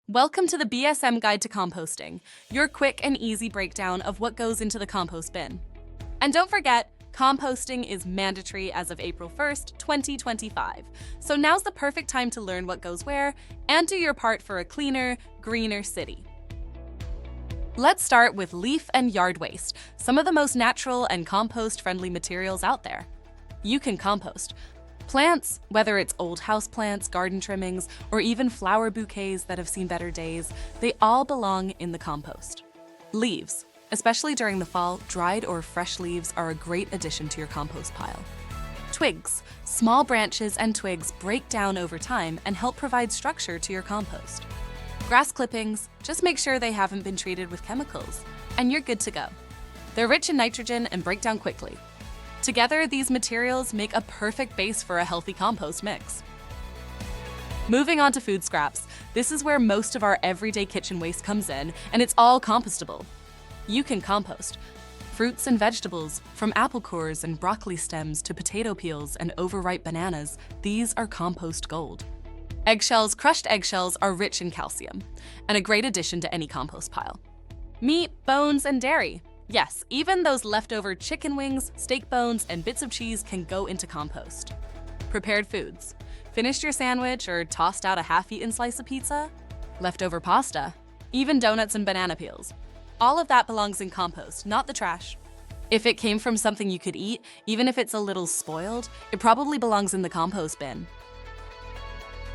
Welcome to the BSM Guide to Composting, your quick and easy breakdown of what goes into the compost bin. And don't forget, composting is mandatory as of April 1st, 2025. So now's the perfect time to learn what goes where and do your part for a cleaner, greener city. Let's start with leaf and yard waste, some of the most natural and compost-friendly materials out there. You can compost plants, whether it's old houseplants, garden trimmings, or even flower bouquets that have seen better days, they all belong in the compost. Leaves, especially during the fall, dried or fresh leaves are a great addition to your compost pile. Twigs, small branches and twigs break down over time and help provide structure to your compost. Grass clippings, just make sure they haven't been treated with chemicals, and you're good to go. They're rich in nitrogen and break down quickly. Together, these materials make a perfect base for a healthy compost mix. Moving on to food scraps, this is where most of our everyday kitchen waste comes in, and it's all compostable. You can compost fruits and vegetables, from apple cores and broccoli stems to potato peels and overripe bananas. These are compost gold. Eggshells, crushed eggshells are rich in calcium, and a great addition to any compost pile. Meat, bones, and dairy. Yes, even those leftover chicken wings, steak bones, and bits of cheese can go into compost. Prepared foods. Finished your sandwich or tossed out a half-eaten slice of pizza? Leftover pasta? Even donuts and banana peels. All of that belongs in compost, not the trash. If it came from something you could eat, even if it's a little spoiled, it probably belongs in the compost bin.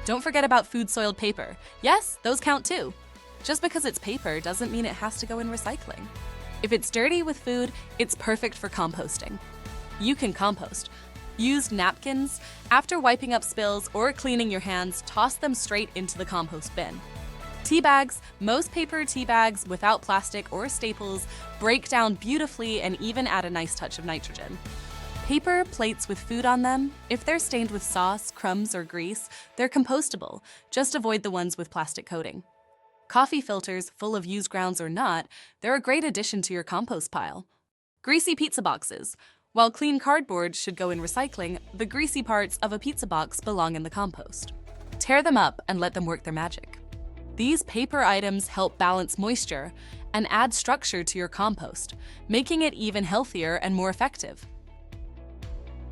Don't forget about food-soiled paper. Yes, those count too. Just because it's paper doesn't mean it has to go in recycling. If it's dirty with food, it's perfect for composting. You can compost used napkins. After wiping up spills or cleaning your hands, toss them straight into the compost bin. Tea bags, most paper tea bags without plastic or staples, break down beautifully and even add a nice touch of nitrogen. Paper plates with food on them, if they're stained with sauce, crumbs, or grease, they're compostable. Just avoid the ones with plastic coating. Coffee filters, full of used grounds or not, they're a great addition to your compost pile. Greasy pizza boxes. While clean cardboard should go in recycling, the greasy parts of a pizza box belong in the compost. Tear them up and let them work their magic. These paper items help balance moisture and add structure to your compost, making it even healthier and more effective.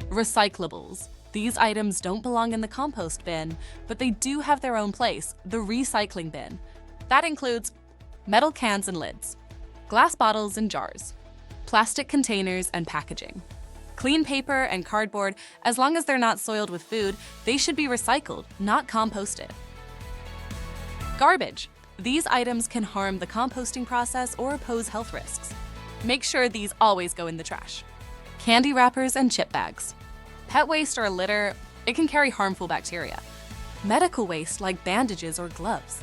Recyclables. These items don't belong in the compost bin, but they do have their own place, the recycling bin. That includes metal cans and lids, glass bottles and jars, plastic containers and packaging. Clean paper and cardboard, as long as they're not soiled with food, they should be recycled, not composted. Garbage. These items can harm the composting process or pose health risks. Make sure these always go in the trash. Candy wrappers and chip bags. Pet waste or litter, it can carry harmful bacteria. Medical waste like bandages or gloves.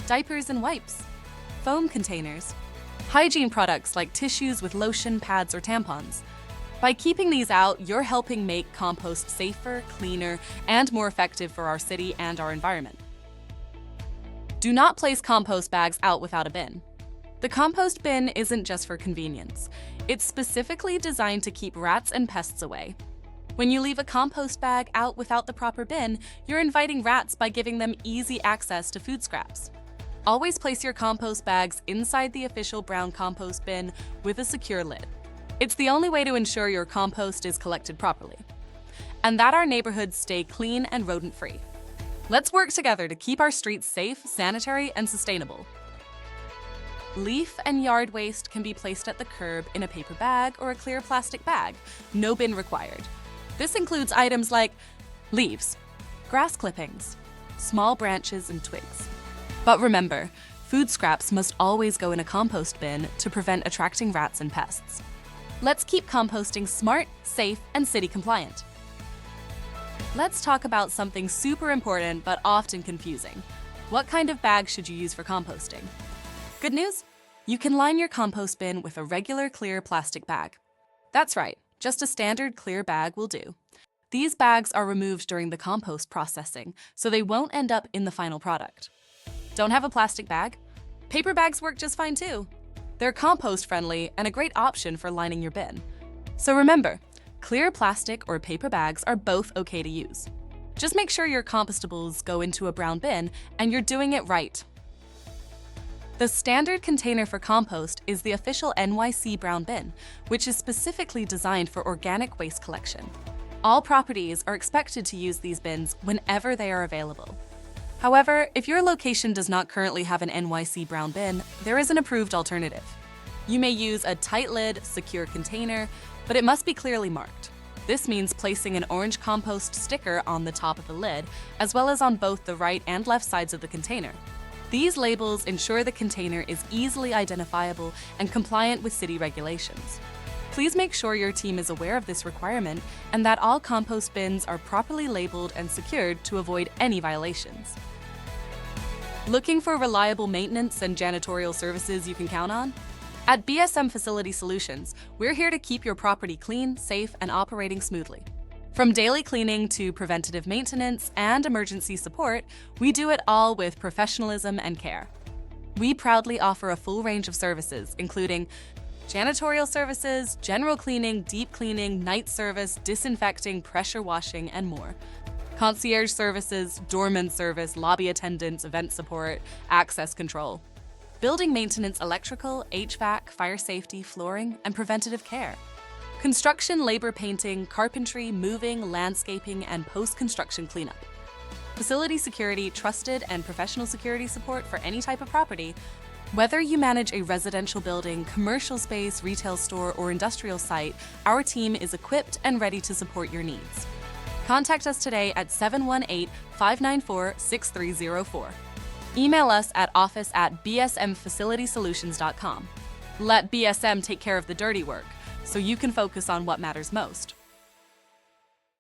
Diapers and wipes, foam containers, hygiene products like tissues with lotion, pads, or tampons. By keeping these out, you're helping make compost safer, cleaner, and more effective for our city and our environment. Do not place compost bags out without a bin. The compost bin isn't just for convenience. It's specifically designed to keep rats and pests away. When you leave a compost bag out without the proper bin, you're inviting rats by giving them easy access to food scraps. Always place your compost bags inside the official brown compost bin with a secure lid. It's the only way to ensure your compost is collected properly, and that our neighborhoods stay clean and rodent-free. Let's work together to keep our streets safe, sanitary, and sustainable. Leaf and yard waste can be placed at the curb in a paper bag or a clear plastic bag. No bin required. This includes items like leaves, grass clippings, small branches, and twigs. But remember, food scraps must always go in a compost bin to prevent attracting rats and pests. Let's keep composting smart, safe, and city compliant. Let's talk about something super important but often confusing. What kind of bag should you use for composting? Good news? You can line your compost bin with a regular clear plastic bag. That's right, just a standard clear bag will do. These bags are removed during the compost processing, so they won't end up in the final product. Don't have a plastic bag? Paper bags work just fine too. They're compost-friendly and a great option for lining your bin. So remember, clear plastic or paper bags are both okay to use. Just make sure your compostables go into a brown bin and you're doing it right. The standard container for compost is the official NYC brown bin, which is specifically designed for organic waste collection. All properties are expected to use these bins whenever they are available. However, if your location does not currently have an NYC brown bin, there is an approved alternative. You may use a tight-lid, secure container, but it must be clearly marked. This means placing an orange compost sticker on the top of the lid, as well as on both the right and left sides of the container. These labels ensure the container is easily identifiable and compliant with city regulations. Please make sure your team is aware of this requirement and that all compost bins are properly labeled and secured to avoid any violations. Looking for reliable maintenance and janitorial services you can count on? At BSM Facility Solutions, we're here to keep your property clean, safe, and operating smoothly. From daily cleaning to preventative maintenance and emergency support, we do it all with professionalism and care. We proudly offer a full range of services, including janitorial services, general cleaning, deep cleaning, night service, disinfecting, pressure washing, and more. Concierge services, doorman service, lobby attendance, event support, access control. Building maintenance, electrical, HVAC, fire safety, flooring, and preventative care. Construction, labor painting, carpentry, moving, landscaping, and post-construction cleanup. Facility security, trusted and professional security support for any type of property. Whether you manage a residential building, commercial space, retail store, or industrial site, our team is equipped and ready to support your needs. Contact us today at 718-594-6304. Email us at office@bsmfacilitysolutions.com. Let BSM take care of the dirty work, so you can focus on what matters most.